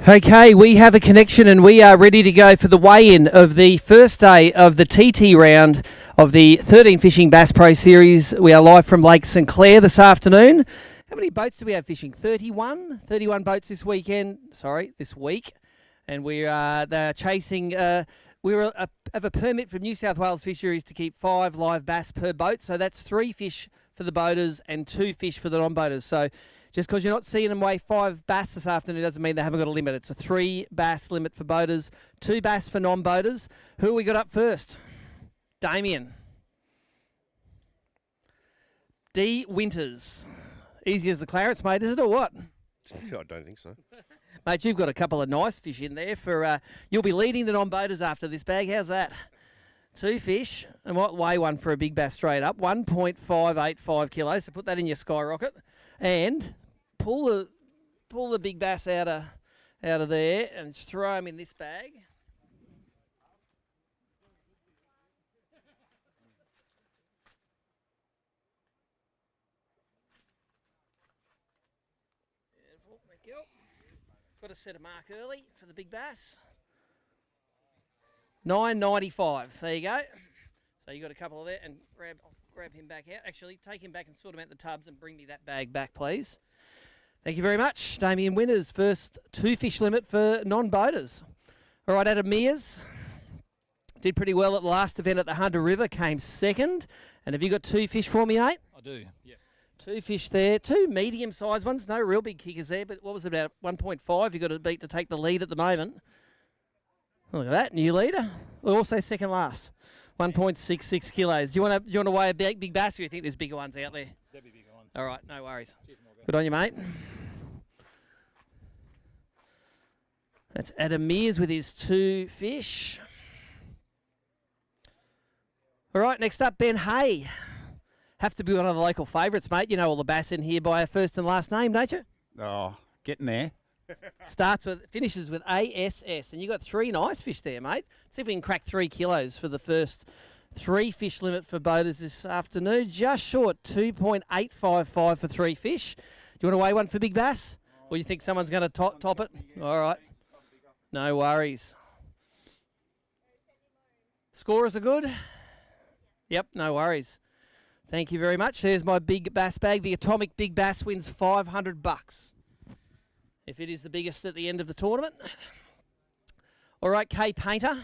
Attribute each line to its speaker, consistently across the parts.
Speaker 1: Okay, we have a connection and we are ready to go for the weigh-in of the first day of the TT round of the 13 Fishing Bass Pro Series. We are live from Lake St Clair this afternoon. How many boats do we have fishing? 31 boats this week. And they're chasing, we have a permit from New South Wales Fisheries to keep 5 live bass per boat. So that's 3 fish for the boaters and 2 fish for the non-boaters. So just because you're not seeing them weigh 5 bass this afternoon doesn't mean they haven't got a limit. It's a 3 bass limit for boaters, 2 bass for non-boaters. Who we got up first? Damien. D. Winters. Easy as the clarets, mate, is it, or what?
Speaker 2: I don't think so.
Speaker 1: Mate, you've got a couple of nice fish in there for. You'll be leading the non-boaters after this bag. How's that? 2 fish, and what weigh one for a big bass straight up? 1.585 kilos. So put that in your skyrocket, and pull the big bass out of there and throw him in this bag. Beautiful, thank you. Got to set a mark early for the big bass. $9.95. There you go. So you got a couple of there, and grab him back out. Actually, take him back and sort him out in the tubs, and bring me that bag back, please. Thank you very much, Damien Winters. First 2 fish limit for non-boaters. All right, Adam Mears did pretty well at the last event at the Hunter River. Came second. And have you got 2 fish for me, mate?
Speaker 3: I do. Yeah.
Speaker 1: 2 fish there, 2 medium-sized ones, no real big kickers there, but what was it, about 1.5 you got to beat to take the lead at the moment. Look at that, new leader. Also second last, 1.66 kilos. Do you want to weigh a big bass, or do you think there's bigger ones out there?
Speaker 3: There'll be bigger ones.
Speaker 1: All right, no worries. Good on you, mate. That's Adam Mears with his 2 fish. All right, next up, Ben Hay. Have to be one of the local favourites, mate. You know all the bass in here by our first and last name, don't you?
Speaker 3: Oh, getting there.
Speaker 1: Finishes with ASS, and you got 3 nice fish there, mate. Let's see if we can crack 3 kilos for the first 3 fish limit for boaters this afternoon. Just short, 2.855 for 3 fish. Do you want to weigh one for big bass? Or you think someone's going to top it? All right. No worries. Scorers are good? Yep, no worries. Thank you very much. There's my big bass bag. The Atomic Big Bass wins $500 if it is the biggest at the end of the tournament. All right, Kay Painter,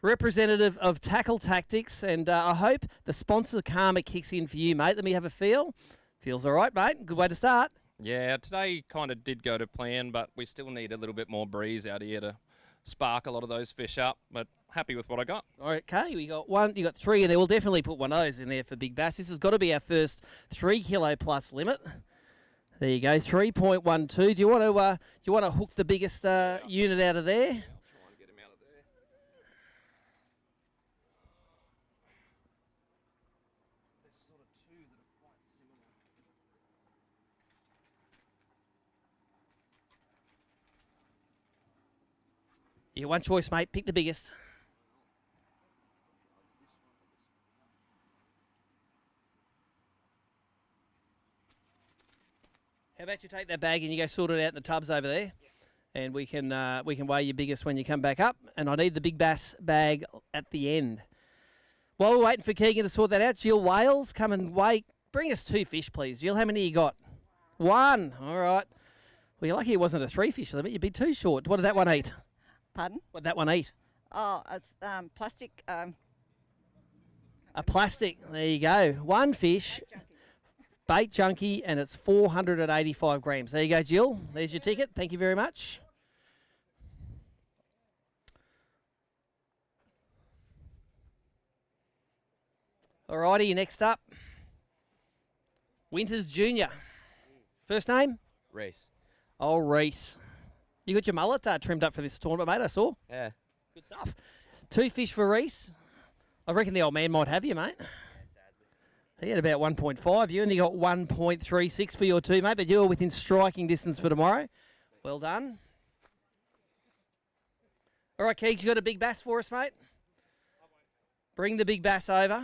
Speaker 1: representative of Tackle Tactics, and I hope the sponsor karma kicks in for you, mate. Let me have a feel. Feels all right, mate. Good way to start.
Speaker 4: Yeah, today kind of did go to plan, but we still need a little bit more breeze out here to spark a lot of those fish up, but happy with what I got.
Speaker 1: Okay, we got 1, you got 3, and there. We'll definitely put one of those in there for big bass. This has got to be our first 3 kilo plus limit. There you go, 3.12. Do you want to hook the biggest unit out of there?
Speaker 4: I'll try and get him out of there.
Speaker 3: There's sort of 2 that are quite similar.
Speaker 1: You got one choice, mate. Pick the biggest. How about you take that bag and you go sort it out in the tubs over there, and we can weigh your biggest when you come back up. And I need the big bass bag at the end. While we're waiting for Keegan to sort that out, Jill Wales, come and weigh. Bring us 2 fish, please. Jill, how many you got? 1. All right. Well, you're lucky it wasn't a 3 fish limit. You'd be too short. What did that one eat?
Speaker 5: Pardon?
Speaker 1: What did that one eat?
Speaker 5: Oh, it's plastic.
Speaker 1: A plastic. There you go. 1 fish. Bait junkie, and it's 485 grams. There you go, Jill. There's your ticket. Thank you very much. Alrighty, next up, Winters Jr. First name?
Speaker 2: Reese.
Speaker 1: Oh, Reese. You got your mullet trimmed up for this tournament, mate, I saw.
Speaker 2: Yeah.
Speaker 1: Good stuff. 2 fish for Reese. I reckon the old man might have you, mate. He had about 1.5. You only got 1.36 for your 2, mate, but you're within striking distance for tomorrow. Well done. All right, Keegs, you got a big bass for us, mate? Bring the big bass over.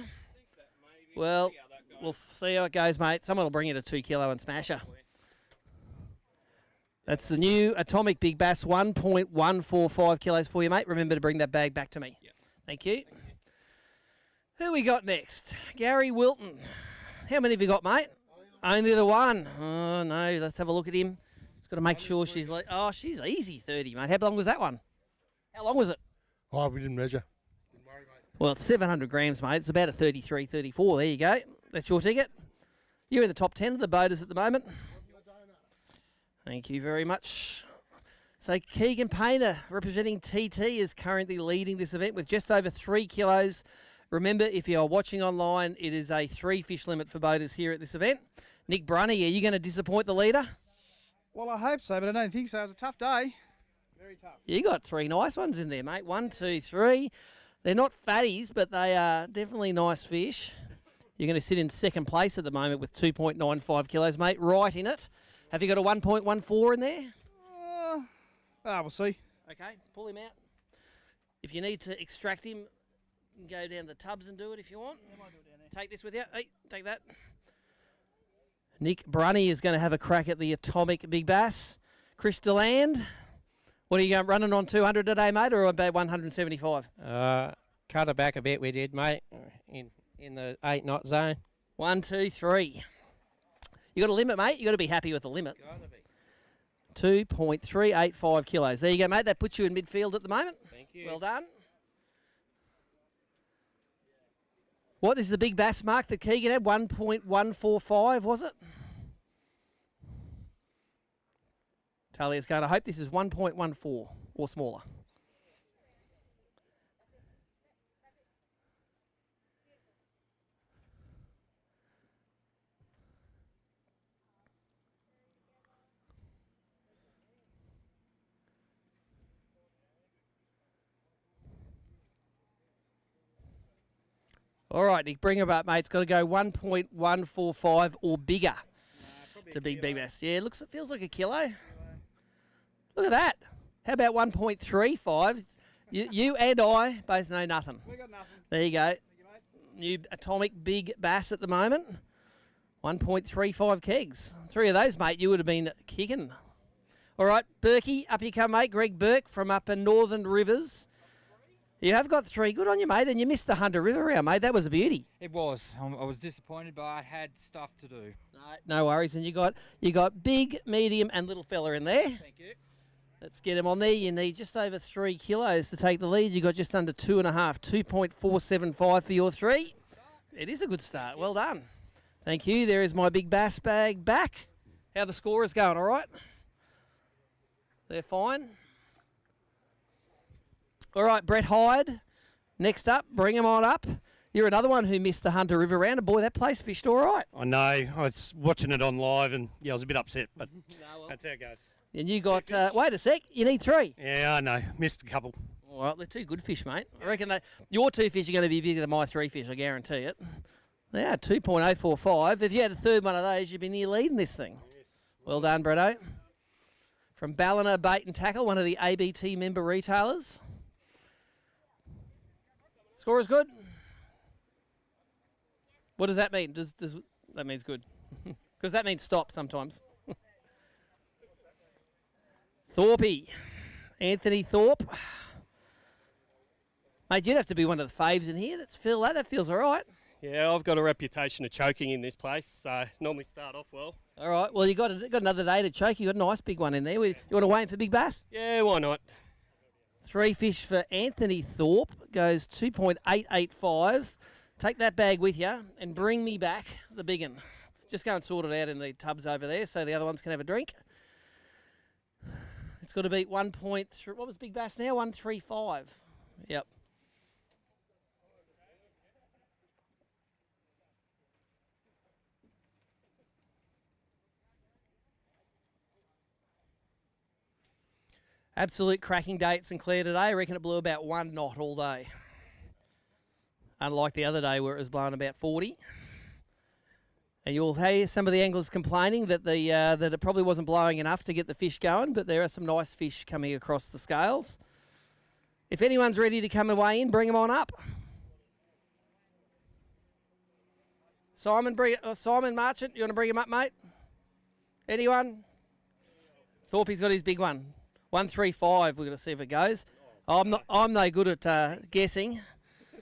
Speaker 1: Well, we'll see how it goes, mate. Someone will bring you a 2 kilo and smash her. That's the new Atomic Big Bass, 1.145 kilos for you, mate. Remember to bring that bag back to me.
Speaker 4: Yep.
Speaker 1: Thank you. Who we got next? Gary Wilton. How many have you got, mate? Only the one. Oh, no. Let's have a look at him. He's got to make sure she's... Oh, she's easy 30, mate. How long was that one? How long was it?
Speaker 2: Oh, we didn't measure.
Speaker 1: Well, it's 700 grams, mate. It's about a 33, 34. There you go. That's your ticket. You're in the top 10 of the boaters at the moment. Thank you very much. So Keegan Painter, representing TT, is currently leading this event with just over 3 kilos. Remember, if you are watching online, it is a 3 fish limit for boaters here at this event. Nick Brunny, are you going to disappoint the leader?
Speaker 3: Well, I hope so, but I don't think so. It was a tough day. Very tough.
Speaker 1: You got 3 nice ones in there, mate. 1, 2, 3. They're not fatties, but they are definitely nice fish. You're going to sit in second place at the moment with 2.95 kilos, mate. Right in it. Have you got a 1.14 in there?
Speaker 3: We'll see.
Speaker 1: Okay, pull him out. If you need to extract him, you can go down the tubs and do it if you want. Take this with you. Hey, take that. Nick Brunny is going to have a crack at the Atomic Big Bass. Chris Deland, what are you going running on 200 today, mate, or about 175?
Speaker 6: Cut it back a bit, we did, mate, in the 8 knot zone.
Speaker 1: 1, 2, 3. You got a limit, mate. You got to be happy with the limit. 2.385 kilos. There you go, mate. That puts you in midfield at the moment.
Speaker 6: Thank you.
Speaker 1: Well done. What is the big bass mark that Keegan had? 1.145, was it? Talia's going, I hope this is 1.14 or smaller. All right, Nick, bring him up, mate. It's got to go 1.145 or bigger to be big bass. Yeah, it feels like a kilo. Look at that. How about 1.35? You and I both know nothing.
Speaker 3: We got nothing.
Speaker 1: There you go. New Atomic Big Bass at the moment. 1.35 kegs. 3 of those, mate, you would have been kicking. All right, Berkey, up you come, mate. Greg Burke from up in Northern Rivers. You have got 3. Good on you, mate. And you missed the Hunter River round, mate. That was a beauty.
Speaker 7: It was. I was disappointed, but I had stuff to do.
Speaker 1: No worries. And you got big, medium, and little fella in there.
Speaker 7: Thank you.
Speaker 1: Let's get him on there. You need just over 3 kilos to take the lead. You got just under 2.5, 2.475 for your 3. It is a good start. Well done. Thank you. There is my big bass bag back. How the score is going, all right? They're fine. All right, Brett Hyde. Next up, bring him on up. You're another one who missed the Hunter River round. And boy, that place fished all right.
Speaker 8: I know. I was watching it on live and, I was a bit upset, but that's how it goes.
Speaker 1: And you got, wait a sec, you need 3.
Speaker 8: Yeah, I know. Missed a couple.
Speaker 1: All right, they're 2 good fish, mate. I reckon that your 2 fish are going to be bigger than my 3 fish, I guarantee it. They are 2.045. If you had a third one of those, you'd be near leading this thing. Yes. Well done, Bretto. From Ballina Bait and Tackle, one of the ABT member retailers. Score is good. What does that mean? That means good. Because that means stop sometimes. Thorpe. Anthony Thorpe. Mate, you'd have to be one of the faves in here. That feels all right.
Speaker 9: Yeah, I've got a reputation of choking in this place, so normally start off well.
Speaker 1: All right. Well, you got another day to choke. You got a nice big one in there. You want to weigh in for big bass?
Speaker 9: Yeah, why not?
Speaker 1: 3 fish for Anthony Thorpe goes 2.885. Take that bag with you and bring me back the big one. Just go and sort it out in the tubs over there so the other ones can have a drink. It's got to be 1.3. What was big bass now? 135. Yep. Absolute cracking day at St Clair today. I reckon it blew about 1 knot all day. Unlike the other day where it was blowing about 40. And you'll hear some of the anglers complaining that that it probably wasn't blowing enough to get the fish going, but there are some nice fish coming across the scales. If anyone's ready to come and weigh in, bring them on up. Simon Marchant, you want to bring him up, mate? Anyone? Thorpe's got his big one. 135. We're going to see if it goes. I'm no good at guessing.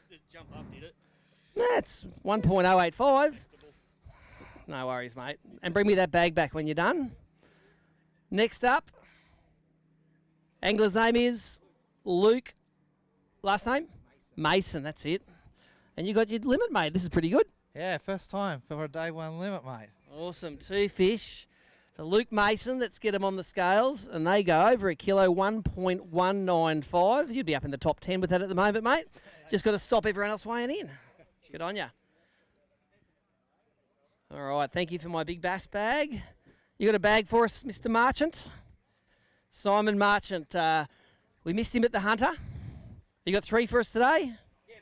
Speaker 9: Just jump up, did it?
Speaker 1: That's 1.085. No worries, mate. And bring me that bag back when you're done. Next up, angler's name is Luke. Last name? Mason, that's it. And you got your limit, mate. This is pretty good.
Speaker 3: Yeah, first time for a day one limit, mate.
Speaker 1: Awesome. 2 fish for Luke Mason. Let's get them on the scales. And they go over a kilo, 1.195. You'd be up in the top 10 with that at the moment, mate. Just got to stop everyone else weighing in. Good on ya. All right, thank you for my big bass bag. You got a bag for us, Mr. Marchant? Simon Marchant. We missed him at the Hunter. You got 3 for us today? Yep.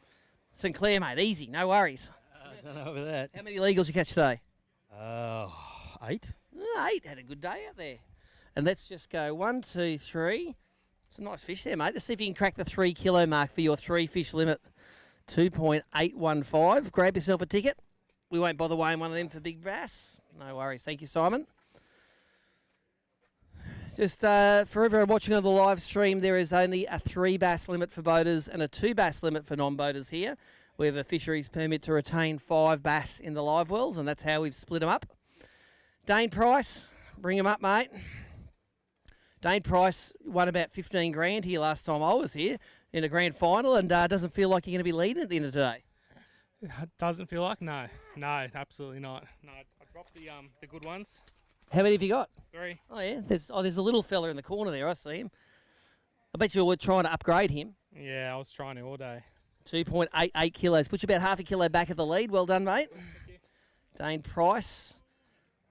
Speaker 1: St. Clair, mate. Easy, no worries.
Speaker 10: I don't know about that.
Speaker 1: How many legals you catch today?
Speaker 10: 8.
Speaker 1: 8. Had a good day out there. And let's just go 1, 2, 3. Some nice fish there, mate. Let's see if you can crack the 3 kilo mark for your 3 fish limit. 2.815. Grab yourself a ticket. We won't bother weighing one of them for big bass. No worries. Thank you, Simon. Just for everyone watching on the live stream, there is only a 3 bass limit for boaters and a 2 bass limit for non-boaters here. We have a fisheries permit to retain 5 bass in the live wells, and that's how we've split them up. Dane Price, bring him up, mate. Dane Price won about 15 grand here last time I was here in a grand final, and doesn't feel like you're going to be leading at the end of today.
Speaker 9: Doesn't feel like? No, absolutely not. No, I dropped the good ones.
Speaker 1: How many have you got?
Speaker 9: 3.
Speaker 1: Oh, yeah. There's a little fella in the corner there. I see him. I bet you were trying to upgrade him.
Speaker 9: Yeah, I was trying to all day.
Speaker 1: 2.88 kilos. Puts you about half a kilo back at the lead. Well done, mate. Dane Price.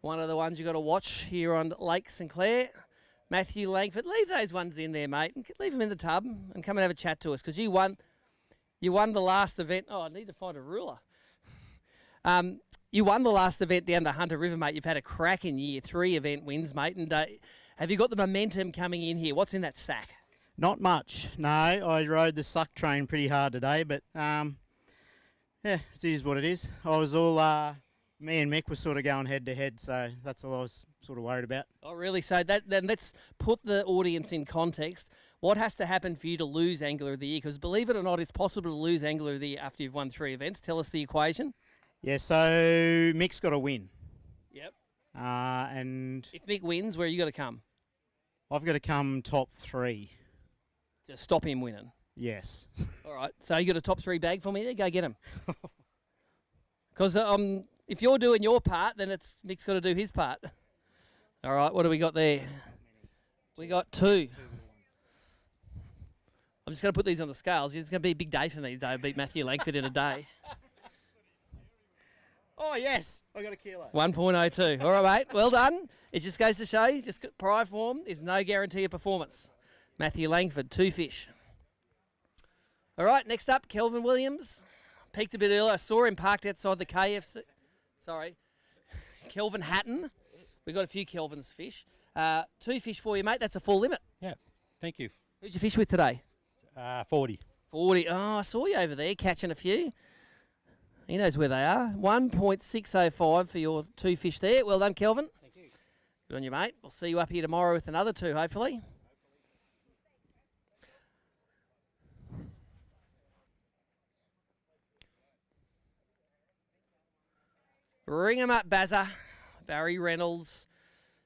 Speaker 1: One of the ones you got to watch here on Lake St. Clair. Matthew Langford. Leave those ones in there, mate. Leave them in the tub and come and have a chat to us because you won the last event. Oh, I need to find a ruler. You won the last event down the Hunter River, mate. You've had a cracking year. 3 event wins, mate. And have you got the momentum coming in here? What's in that sack?
Speaker 10: Not much. No, I rode the suck train pretty hard today, but yeah, it is what it is. I was all, me and Mick were sort of going head to head, so that's all I was sort of worried about.
Speaker 1: Oh, really? So then let's put the audience in context. What has to happen for you to lose Angler of the Year? Because believe it or not, it's possible to lose Angler of the Year after you've won 3 events. Tell us the equation.
Speaker 10: Yeah, so Mick's got to win.
Speaker 1: Yep.
Speaker 10: And
Speaker 1: if Mick wins, where are you got to come?
Speaker 10: I've got to come top 3.
Speaker 1: To stop him winning?
Speaker 10: Yes.
Speaker 1: All right. So you got a top 3 bag for me there? Go get him. Because if you're doing your part, then Mick's got to do his part. All right. What do we got there? We got 2. I'm just going to put these on the scales. It's going to be a big day for me today. I beat Matthew Langford in a day.
Speaker 10: Oh, yes. I got a kilo.
Speaker 1: 1.02. All right, mate. Well done. It just goes to show you, just prior form is no guarantee of performance. Matthew Langford, 2 fish. All right, next up, Kelvin Williams. Peaked a bit earlier. I saw him parked outside the KFC. Sorry. Kelvin Hatton. We've got a few Kelvin's fish. 2 fish for you, mate. That's a full limit.
Speaker 8: Yeah, thank you.
Speaker 1: Who'd you fish with today?
Speaker 8: 40.
Speaker 1: 40. Oh, I saw you over there catching a few. He knows where they are. 1.605 for your 2 fish there. Well done, Kelvin.
Speaker 8: Thank you.
Speaker 1: Good on you, mate. We'll see you up here tomorrow with another 2, hopefully. Ring 'em up, Bazza. Barry Reynolds.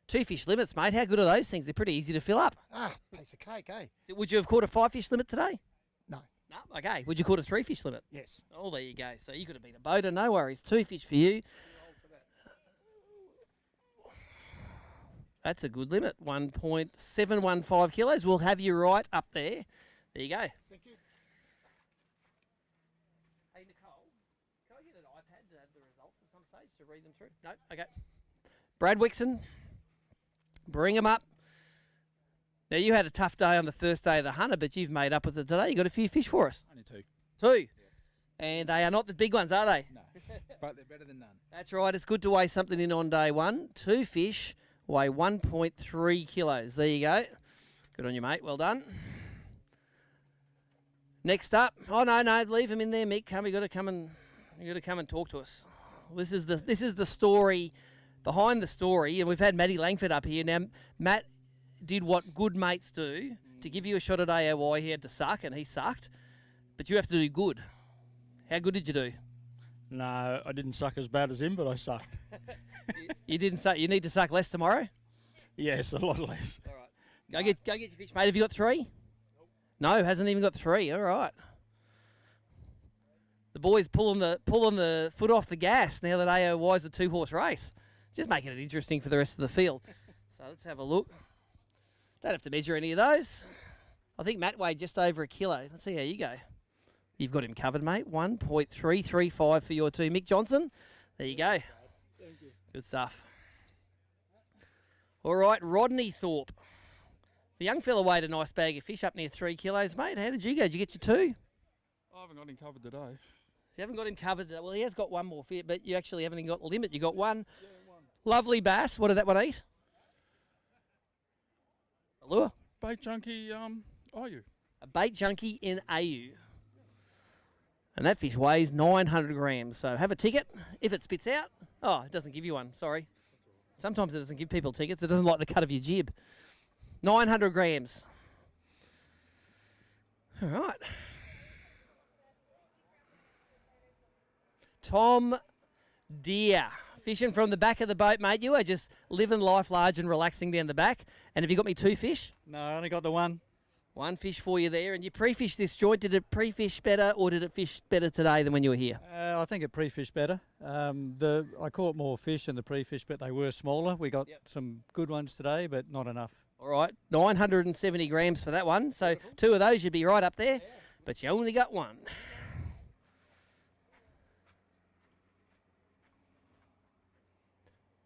Speaker 1: 2 fish limits, mate. How good are those things? They're pretty easy to fill up.
Speaker 3: Piece of cake, eh?
Speaker 1: Would you have caught a 5 fish limit today?
Speaker 3: No.
Speaker 1: No? Okay. Would you caught a 3 fish limit?
Speaker 3: Yes.
Speaker 1: Oh, there you go. So you could have been a boater. No worries. 2 fish for you. That's a good limit. 1.715 kilos. We'll have you right up there. There you go.
Speaker 3: Thank you.
Speaker 1: Hey, Nicole, can I get an iPad to have the results at some stage to read them through? No? Okay. Brad Wixon, bring them up. Now, you had a tough day on the first day of the Hunter, but you've made up with it today. You got a few fish for us.
Speaker 11: Only 2.
Speaker 1: 2?
Speaker 11: Yeah.
Speaker 1: And they are not the big ones, are they?
Speaker 11: No, but they're better than none.
Speaker 1: That's right. It's good to weigh something in on day 1. 2 fish weigh 1.3 kilos. There you go. Good on you, mate. Well done. Next up. Oh, no. Leave them in there, Mick. You got to come and talk to us. This is the story behind the story, and we've had Matty Langford up here. Now, Matt did what good mates do to give you a shot at AOY. He had to suck, and he sucked. But you have to do good. How good did you do?
Speaker 11: No, I didn't suck as bad as him, but I sucked.
Speaker 1: You didn't suck. You need to suck less tomorrow.
Speaker 11: Yes, a lot less.
Speaker 1: All right. Go get your fish, mate. Have you got 3? No, hasn't even got 3. All right. The boys pulling the foot off the gas now that AOY's a 2-horse race. Just making it interesting for the rest of the field. So let's have a look. Don't have to measure any of those. I think Matt weighed just over a kilo. Let's see how you go. You've got him covered, mate. 1.335 for your 2. Mick Johnson. There you go.
Speaker 11: Thank you.
Speaker 1: Good stuff. All right, Rodney Thorpe. The young fella weighed a nice bag of fish up near 3 kilos, mate. How did you go? Did you get your 2?
Speaker 12: I haven't got him covered today.
Speaker 1: You haven't got him covered. Well, he has got one more fish, but you actually haven't even got the limit. You got one. Yeah, one. Lovely bass. What did that one eat? A lure?
Speaker 12: Bait junkie, you?
Speaker 1: A bait junkie in AU. And that fish weighs 900 grams. So have a ticket. If it spits out, it doesn't give you one. Sorry. Sometimes it doesn't give people tickets. It doesn't like the cut of your jib. 900 grams. All right. Tom Deere. Fishing from the back of the boat, mate. You are just living life large and relaxing down the back. And have you got me 2 fish?
Speaker 11: No, I only got the 1.
Speaker 1: 1 fish for you there. And you pre-fished this joint. Did it pre-fish better or did it fish better today than when you were here?
Speaker 11: I think it pre-fished better. I caught more fish in the pre-fish, but they were smaller. We got some good ones today, but not enough.
Speaker 1: All right, 970 grams for that one. So 2 of those you'd be right up there, but you only got 1.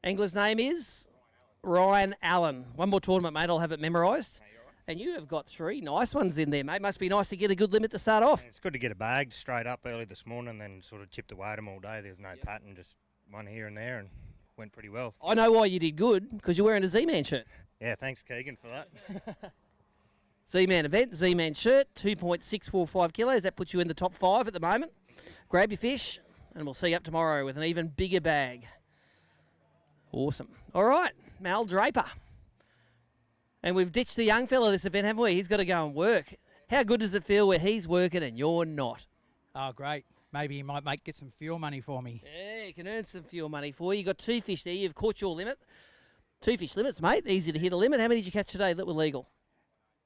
Speaker 1: Angler's name is Ryan Allen. One more tournament, mate. I'll have it memorised. And you have got 3 nice ones in there, mate. Must be nice to get a good limit to start off.
Speaker 13: It's good to get a bag straight up early this morning, then sort of chipped away at them all day. There's no pattern, just one here and there, and went pretty well.
Speaker 1: I know why you did good, because you're wearing a Z-Man shirt.
Speaker 13: Yeah, thanks, Keegan, for that.
Speaker 1: Z-Man event, Z-Man shirt, 2.645 kilos. That puts you in the top 5 at the moment. Grab your fish, and we'll see you up tomorrow with an even bigger bag. Awesome. All right, Mal Draper. And we've ditched the young fella this event, haven't we? He's got to go and work. How good does it feel where he's working and you're not?
Speaker 14: Oh, great. Maybe you might get some fuel money for me.
Speaker 1: Yeah, you can earn some fuel money for you. You've got 2 fish there. You've caught your limit. 2 fish limits, mate. Easy to hit a limit. How many did you catch today that were legal?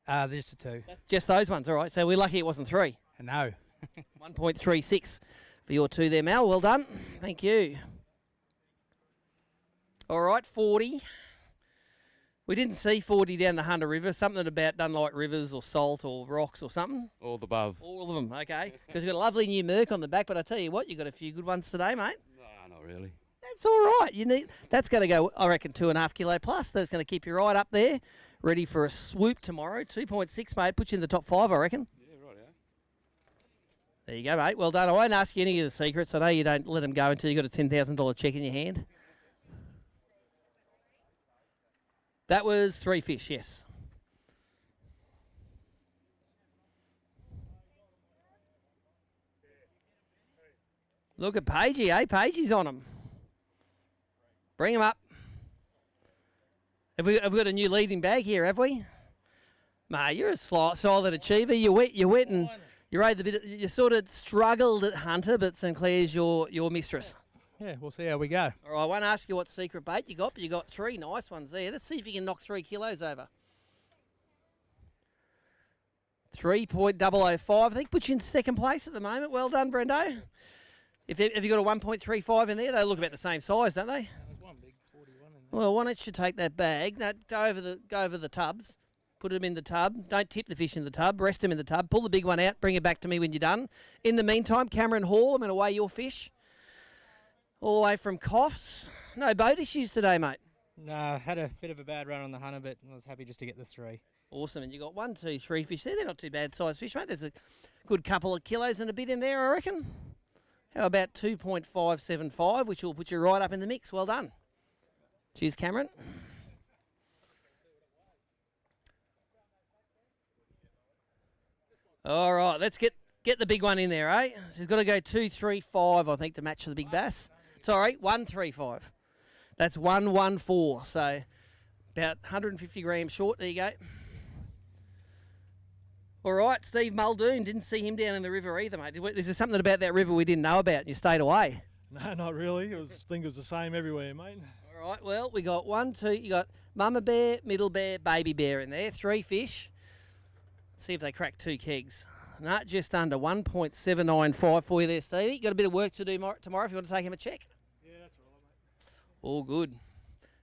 Speaker 14: Just the 2.
Speaker 1: Just those ones, all right. So we're lucky it wasn't 3.
Speaker 14: No.
Speaker 1: 1.36 for your 2 there, Mal. Well done. Thank you. All right, 40. We didn't see 40 down the Hunter River. Something about done like rivers or salt or rocks or something.
Speaker 12: All the above.
Speaker 1: All of them, okay. Because you've got a lovely new Merc on the back, but I tell you what, you've got a few good ones today, mate.
Speaker 12: No, not really.
Speaker 1: That's all right. That's going to go, I reckon, 2.5 kilo plus. That's going to keep you right up there, ready for a swoop tomorrow. 2.6, mate. Puts you in the top 5, I reckon.
Speaker 12: Yeah, right, yeah.
Speaker 1: There you go, mate. Well done. I won't ask you any of the secrets. I know you don't let them go until you've got a $10,000 cheque in your hand. That was 3 fish, yes. Look at Pagey, eh? Pagey's on him. Bring him up. Have we got a new leading bag here, have we? Mate, you're a silent achiever. You went and you sort of struggled at Hunter, but St Clair's your mistress.
Speaker 14: Yeah, we'll see how we go.
Speaker 1: All right, I won't ask you what secret bait you got, but you got 3 nice ones there. Let's see if you can knock 3 kilos over. 3.005, I think, puts you in second place at the moment. Well done, Brendo. Have you got a 1.35 in there? They look about the same size, don't they?
Speaker 9: There's one big 41 in there.
Speaker 1: Well, why don't you take that bag? No, go over the tubs. Put them in the tub. Don't tip the fish in the tub. Rest them in the tub. Pull the big one out. Bring it back to me when you're done. In the meantime, Cameron Hall, I'm going to weigh your fish. All the way from Coffs. No boat issues today, mate.
Speaker 15: No, had a bit of a bad run on the Hunter, but I was happy just to get the 3.
Speaker 1: Awesome. And you got 1, 2, 3 fish there. They're not too bad size fish, mate. There's a good couple of kilos and a bit in there, I reckon. How about 2.575, which will put you right up in the mix. Well done. Cheers, Cameron. All right, let's get the big one in there, eh? So he's got to go 2.35, I think, to match the big bass. Sorry, 1.35. That's 1.14. So About 150 grams short. There you go. All right, Steve Muldoon. Didn't see him down in the river either, mate. Is there something about that river we didn't know about and you stayed away?
Speaker 16: No, not really. I think it was the same everywhere, mate.
Speaker 1: All right, well, we got 1, 2. You got mama bear, middle bear, baby bear in there. 3 fish. Let's see if they crack 2 kegs. No, just under 1.795 for you there, Stevie. Got a bit of work to do tomorrow if you want to take him a check.
Speaker 16: Yeah, that's all right, mate.
Speaker 1: All good.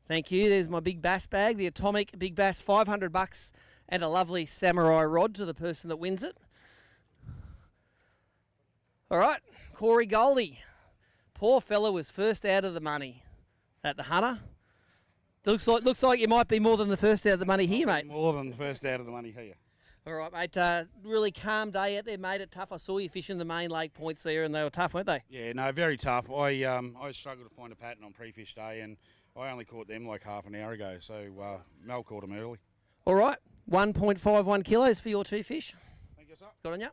Speaker 1: Thank you. There's my big bass bag, the Atomic Big Bass, $500, and a lovely samurai rod to the person that wins it. All right, Corey Goldie. Poor fella was first out of the money at the Hunter. Looks like you might be more than the first out of the money here, mate.
Speaker 17: More than the first out of the money here.
Speaker 1: All right, mate. Really calm day out there, made it tough. I saw you fishing the main lake points there, and they were tough, weren't they?
Speaker 17: Yeah, no, very tough. I struggled to find a pattern on pre-fish day, and I only caught them like half an hour ago, so Mel caught them early.
Speaker 1: All right, 1.51 kilos for your 2 fish.
Speaker 17: Thank you, sir.
Speaker 1: Good on you.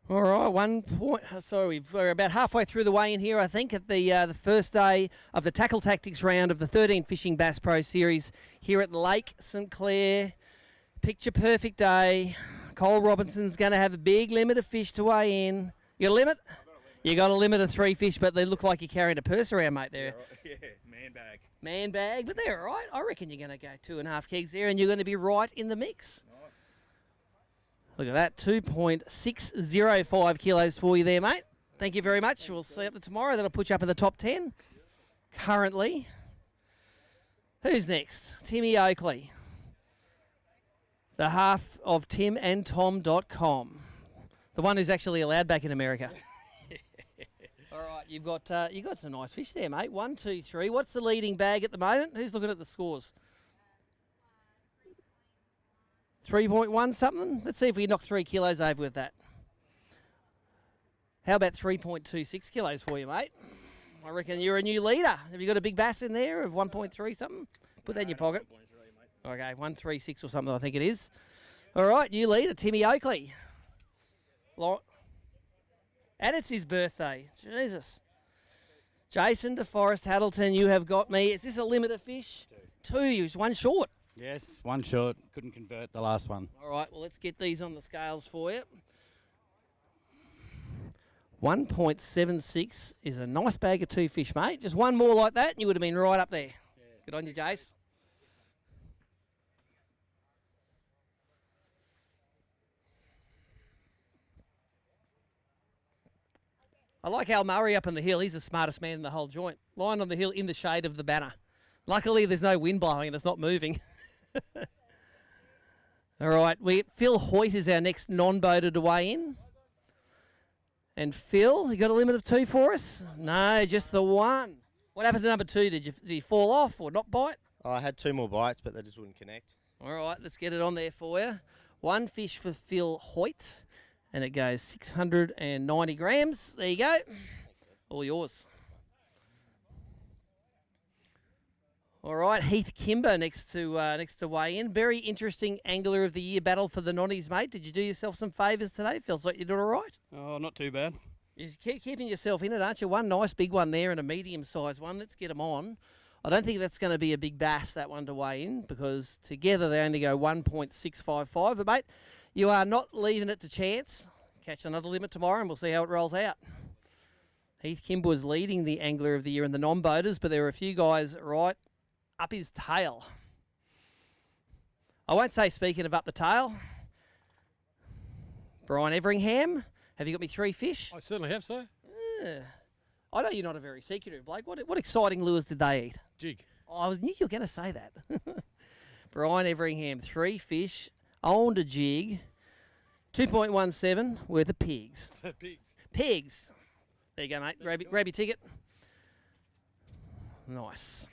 Speaker 1: All right, 1 point. Sorry, we're about halfway through the way in here, I think, at the first day of the Tackle Tactics round of the 13Fishing Bass Pro Series here at Lake St Clair. Picture perfect day. Cole Robinson's going to have a big limit of fish to weigh in. You got a limit? You got a limit of 3 fish, but they look like you're carrying a purse around, mate. There.
Speaker 17: Yeah, man bag.
Speaker 1: Man bag, but they're all right. I reckon you're going to go 2.5 kegs there, and you're going to be right in the mix. Look at that, 2.605 kilos for you there, mate. Thank you very much. We'll see you up tomorrow. That'll put you up in the top 10 currently. Who's next? Timmy Oakley. The half of timandtom.com. The one who's actually allowed back in America. All right, you got some nice fish there, mate. 1, 2, 3. What's the leading bag at the moment? Who's looking at the scores? 3.1 something? Let's see if we can knock 3 kilos over with that. How about 3.26 kilos for you, mate? I reckon you're a new leader. Have you got a big bass in there of 1.3 something? Put that in your pocket. Okay, 136 or something I think it is. All right, new leader, Timmy Oakley. And it's his birthday. Jesus. Jason DeForest Haddleton, you have got me. Is this a limit of fish? 2. You one short.
Speaker 18: Yes, 1 short. Couldn't convert the last one.
Speaker 1: All right, well, let's get these on the scales for you. 1.76 is a nice bag of 2 fish, mate. Just one more like that, and you would have been right up there. Yeah. Good on you, Jace. I like Al Murray up on the hill. He's the smartest man in the whole joint. Lying on the hill in the shade of the banner. Luckily, there's no wind blowing and it's not moving. All right, Phil Hoyt is our next non-boater to weigh in. And Phil, you got a limit of 2 for us? No, just the 1. What happened to number 2? Did he fall off or not bite?
Speaker 19: Oh, I had 2 more bites, but they just wouldn't connect.
Speaker 1: All right, let's get it on there for you. 1 fish for Phil Hoyt, and it goes 690 grams. There you go. All yours. All right, Heath Kimber next to weigh in. Very interesting Angler of the Year battle for the nonnies, mate. Did you do yourself some favours today? Feels like you did all right.
Speaker 20: Oh, not too bad.
Speaker 1: You keep keeping yourself in it, aren't you? One nice big one there and a medium-sized one. Let's get them on. I don't think that's going to be a big bass, that one, to weigh in, because together they only go 1.655. But, mate, you are not leaving it to chance. Catch another limit tomorrow and we'll see how it rolls out. Heath Kimber was leading the Angler of the Year in the non-boaters, but there were a few guys right up his tail. I won't say speaking of up the tail. Brian Everingham, have you got me 3 fish?
Speaker 16: I certainly have, sir.
Speaker 1: I know you're not a very secretive bloke. What exciting lures did they eat?
Speaker 16: Jig.
Speaker 1: Oh, I knew you were going to say that. Brian Everingham, 3 fish, owned a jig, 2.17 worth of pigs.
Speaker 16: Pigs.
Speaker 1: Pigs. There you go, mate. Grab your ticket. Nice.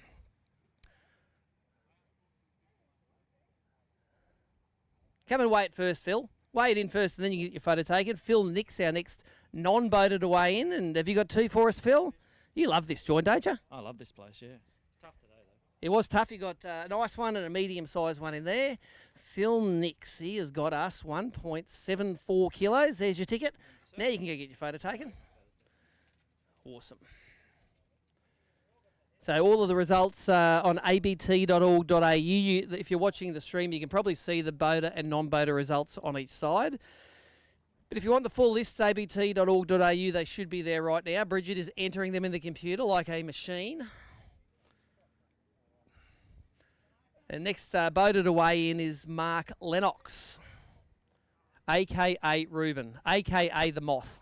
Speaker 1: Come and weigh it first, Phil. Weigh it in first and then you can get your photo taken. Phil Nick's our next non-boater to weigh in. And have you got 2 for us, Phil? You love this joint, don't you?
Speaker 20: I love this place, yeah. It's tough today, though.
Speaker 1: It was tough. You got a nice one and a medium-sized one in there. Phil Nix, he has got us 1.74 kilos. There's your ticket. Now you can go get your photo taken. Awesome. So all of the results on abt.org.au. If you're watching the stream, you can probably see the boater and non-boater results on each side. But if you want the full lists, abt.org.au, they should be there right now. Bridget is entering them in the computer like a machine. And next boater to weigh in is Mark Lennox, a.k.a. Ruben, a.k.a. the Moth.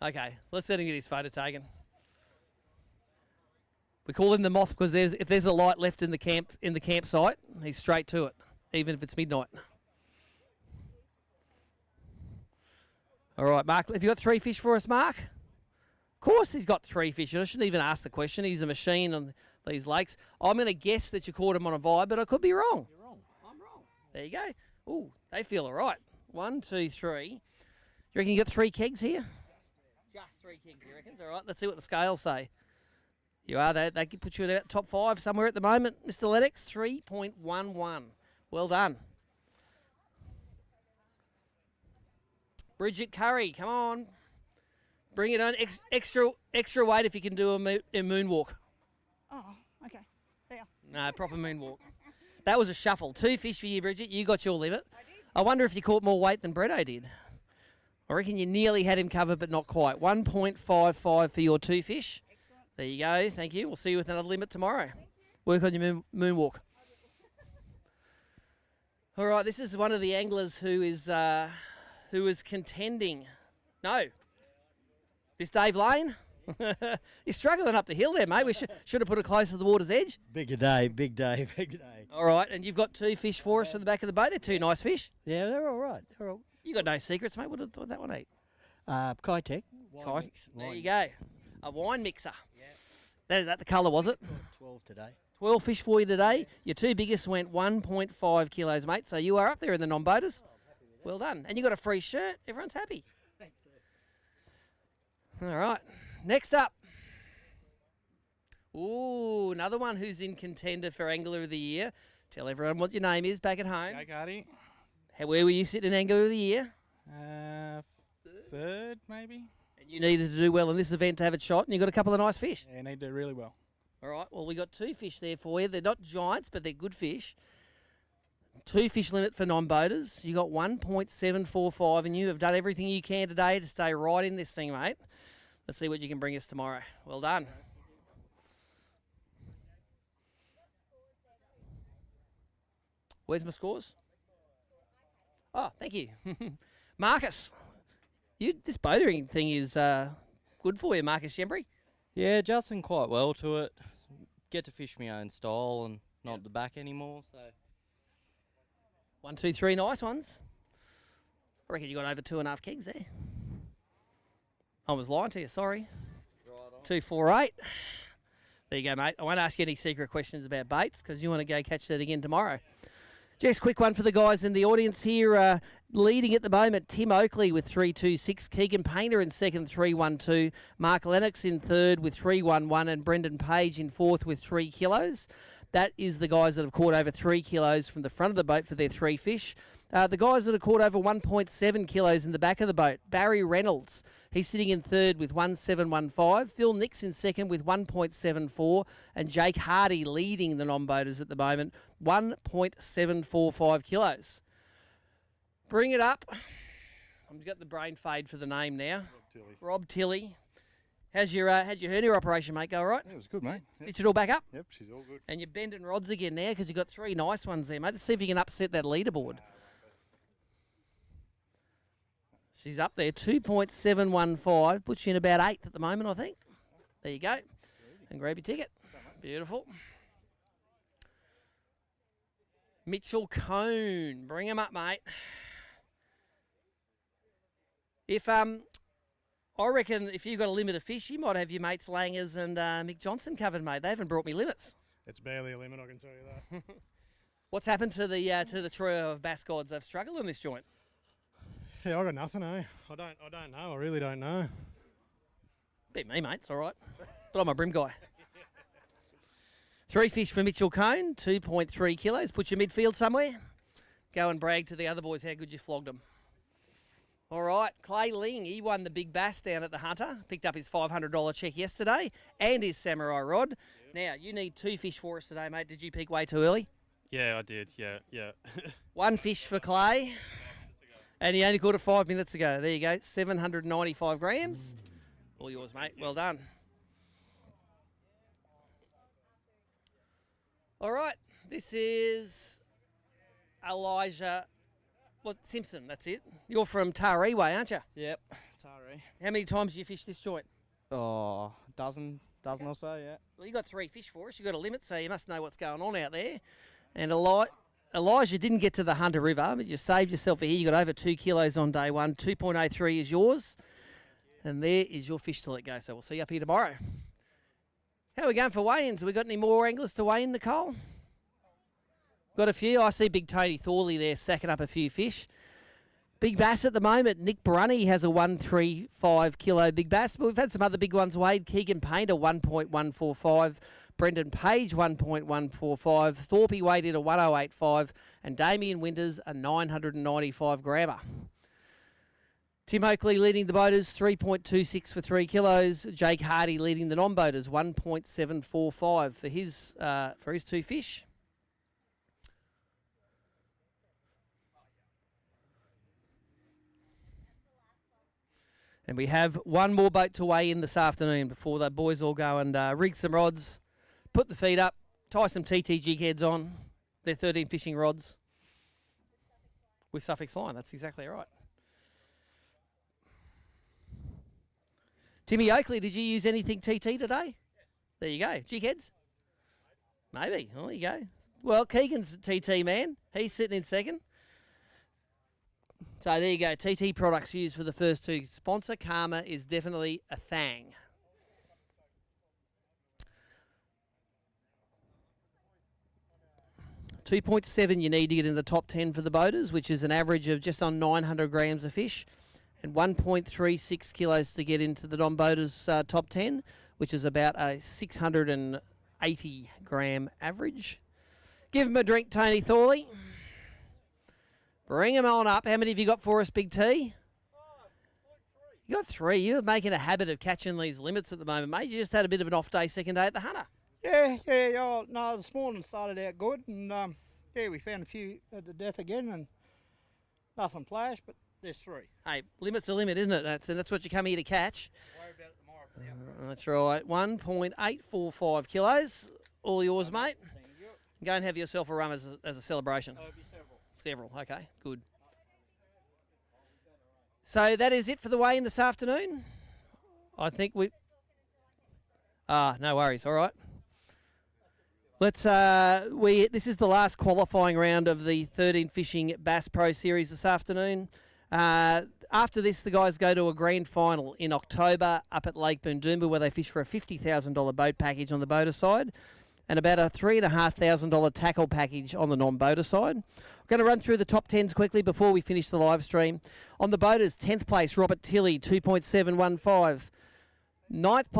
Speaker 1: Okay, let's let him get his photo taken. We call him the Moth because if there's a light left in the campsite, he's straight to it, even if it's midnight. All right, Mark, have you got 3 fish for us, Mark? Of course he's got 3 fish. I shouldn't even ask the question. He's a machine on these lakes. I'm going to guess that you caught him on a vibe, but I could be wrong. You're wrong. I'm wrong. There you go. Ooh, they feel all right. 1, 2, 3. You reckon you got 3 kegs here? Just 3 kegs, you reckon? All right, let's see what the scales say. You are. They could put you in the top 5 somewhere at the moment. Mr. Lennox, 3.11. Well done. Bridget Curry, come on. Bring it on. Extra weight if you can do a moonwalk.
Speaker 5: Oh, okay. There.
Speaker 1: No, proper moonwalk. That was a shuffle. 2 fish for you, Bridget. You got your limit. I wonder if you caught more weight than Bretto did. I reckon you nearly had him covered, but not quite. 1.55 for your 2 fish. Excellent. There you go. Thank you. We'll see you with another limit tomorrow. Work on your moonwalk. All right, this is one of the anglers who is contending. No. This Dave Lane? You're struggling up the hill there, mate. We should have put it closer to the water's edge.
Speaker 20: Big day, big day, big day.
Speaker 1: All right, and you've got 2 fish for us at the back of the boat. They're 2 nice fish.
Speaker 20: Yeah, they're all right. They're all...
Speaker 1: You got no secrets, mate. What did that one eat?
Speaker 20: Kitech.
Speaker 1: There you go. A wine mixer. Yeah. Is that the colour, was it?
Speaker 20: 12 today.
Speaker 1: 12 fish for you today. Your 2 biggest went 1.5 kilos, mate. So you are up there in the non-boaters. Well done. And you got a free shirt. Everyone's happy. Thanks. All right. Next up. Ooh, another one who's in contender for Angler of the Year. Tell everyone what your name is back at home.
Speaker 18: Go, Cardi.
Speaker 1: Where were you sitting in Angler of the Year?
Speaker 18: Third, maybe.
Speaker 1: And you needed to do well in this event to have it shot, and you got a couple of nice fish.
Speaker 18: Yeah, need to do really well.
Speaker 1: All right, well, we got 2 fish there for you. They're not giants, but they're good fish. 2 fish limit for non-boaters. You got 1.745, and you have done everything you can today to stay right in this thing, mate. Let's see what you can bring us tomorrow. Well done. Where's my scores? Oh, thank you. Marcus, this boatering thing is good for you, Marcus Shembry.
Speaker 21: Yeah, adjusting quite well to it. Get to fish my own style and not the back anymore. So
Speaker 1: 1, 2, 3 nice ones. I reckon you got over 2.5 kegs there. I was lying to you, sorry. 2, 4, 8. There you go, mate. I won't ask you any secret questions about baits because you want to go catch that again tomorrow. Just quick one for the guys in the audience here. Leading at the moment, Tim Oakley with 3.26. Keegan Painter in second, 3.12. Mark Lennox in third with 3.11. And Brendan Page in fourth with 3 kilos. That is the guys that have caught over 3 kilos from the front of the boat for their 3 fish. The guys that have caught over 1.7 kilos in the back of the boat, Barry Reynolds, he's sitting in third with 1.715. Phil Nix in second with 1.74. And Jake Hardy leading the non-boaters at the moment, 1.745 kilos. Bring it up. I've got the brain fade for the name now. Rob Tilley. How's your hernia operation, mate? Go all right?
Speaker 22: Yeah, it was good, mate.
Speaker 1: Stitch it all back up?
Speaker 22: Yep, she's all good.
Speaker 1: And you're bending rods again now because you've got 3 nice ones there, mate. Let's see if you can upset that leaderboard. She's up there, 2.715. Puts you in about 8th at the moment, I think. There you go. And grab your ticket. Beautiful. Mitchell Cone. Bring him up, mate. I reckon if you've got a limit of fish, you might have your mates Langers and Mick Johnson covered, mate. They haven't brought me limits.
Speaker 22: It's barely a limit, I can tell you that.
Speaker 1: What's happened to the trio of bass gods? They've struggled in this joint.
Speaker 22: Yeah, I got nothing, eh? I don't know. I really don't know.
Speaker 1: Beat me, mate. It's all right. But I'm a brim guy. 3 fish for Mitchell Cone, 2.3 kilos. Put your midfield somewhere. Go and brag to the other boys how good you flogged them. All right, Clay Ling, he won the big bass down at the Hunter. Picked up his $500 check yesterday and his samurai rod. Now, you need 2 fish for us today, mate. Did you pick way too early?
Speaker 2: Yeah, I did. Yeah.
Speaker 1: 1 fish for Clay. And he only caught it 5 minutes ago. There you go, 795 grams. All yours, mate. Well done. All right, this is Elijah Simpson, that's it. You're from Taree Way, aren't you?
Speaker 3: Yep, Taree.
Speaker 1: How many times have you fished this joint?
Speaker 3: Oh, dozen or so, yeah.
Speaker 1: Well, you got 3 fish for us. You got a limit, so you must know what's going on out there. And Elijah didn't get to the Hunter River, but you saved yourself a here. You got over 2 kilos on day one. 2.03 is yours. And there is your fish to let go. So we'll see you up here tomorrow. How are we going for weigh-ins? Have we got any more anglers to weigh in, Nicole? Got a few. I see big Tony Thorley there sacking up a few fish. Big bass at the moment. Nick Brunny has a 135 kilo big bass. But we've had some other big ones weighed. Keegan Painter, 1.145. Brendan Page, 1.145. Thorpe weighed in a 1085. And Damien Winters, a 995 grammer. Tim Oakley leading the boaters, 3.26 for 3 kilos. Jake Hardy leading the non-boaters, 1.745 for his 2 fish. And we have one more boat to weigh in this afternoon before the boys all go and rig some rods, put the feet up, tie some TT jig heads on, their 13 fishing rods with Suffix line. That's exactly right. Timmy Oakley, did you use anything TT today? There you go. Jig heads? Maybe. Oh, there you go. Well, Keegan's TT man. He's sitting in second. So there you go. TT products used for the first 2. Sponsor Karma is definitely a thang. $2.7 you need to get in the top 10 for the boaters, which is an average of just on 900 grams of fish, and 1.36 kilos to get into the non-boaters top 10, which is about a 680 gram average. Give him a drink, Tony Thorley. Bring him on up. How many have you got for us, Big T? You got 3. You're making a habit of catching these limits at the moment, mate. You just had a bit of an off day, second day at the Hunter.
Speaker 22: Yeah. Oh, no, this morning started out good, and we found a few at the death again, and nothing flashed, but there's 3.
Speaker 1: Hey, limit's a limit, isn't it? That's what you come here to catch.
Speaker 22: Worry about it tomorrow.
Speaker 1: That's right. 1.845 kilos. All yours, mate. Go and have yourself a rum as a celebration. Several. Okay, good. So that is it for the weigh-in this afternoon. I think we... no worries. All right. Let's. This is the last qualifying round of the 13 Fishing Bass Pro Series this afternoon. After this, the guys go to a grand final in October up at Lake Boondoomba, where they fish for a $50,000 boat package on the boater side and about a $3,500 tackle package on the non-boater side. We're going to run through the top 10s quickly before we finish the live stream. On the boaters, 10th place, Robert Tilley, 2.715. 9th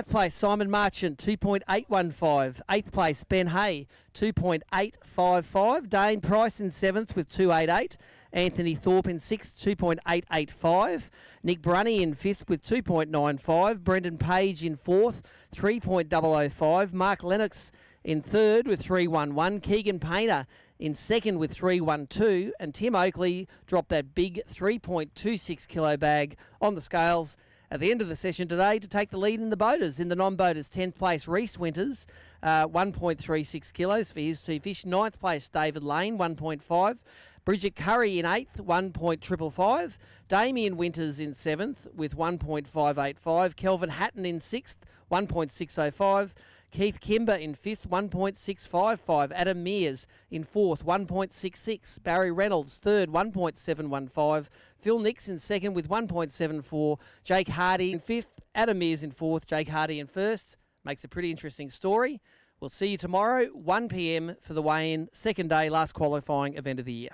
Speaker 1: place, Simon Marchant, 2.815. 8th place, Ben Hay, 2.855. Dane Price in 7th with 2.88. Anthony Thorpe in 6th, 2.885. Nick Brunny in 5th with 2.95. Brendan Page in 4th, 3.005. Mark Lennox in 3rd with 3.11. Keegan Painter in 2nd with 3.12. And Tim Oakley dropped that big 3.26 kilo bag on the scales at the end of the session today to take the lead in the boaters. In the non-boaters, 10th place, Reese Winters, 1.36 kilos for his 2 fish. 9th place, David Lane, 1.5. Bridget Curry in 8th, 1.555. Damien Winters in 7th with 1.585. Kelvin Hatton in 6th, 1.605. Keith Kimber in 5th, 1.655. Adam Mears in 4th, 1.66. Barry Reynolds, 3rd, 1.715. Phil Nix in 2nd with 1.74. Jake Hardy in 5th. Adam Mears in 4th. Jake Hardy in 1st. Makes a pretty interesting story. We'll see you tomorrow, 1 p.m. for the weigh-in, second day, last qualifying event of the year.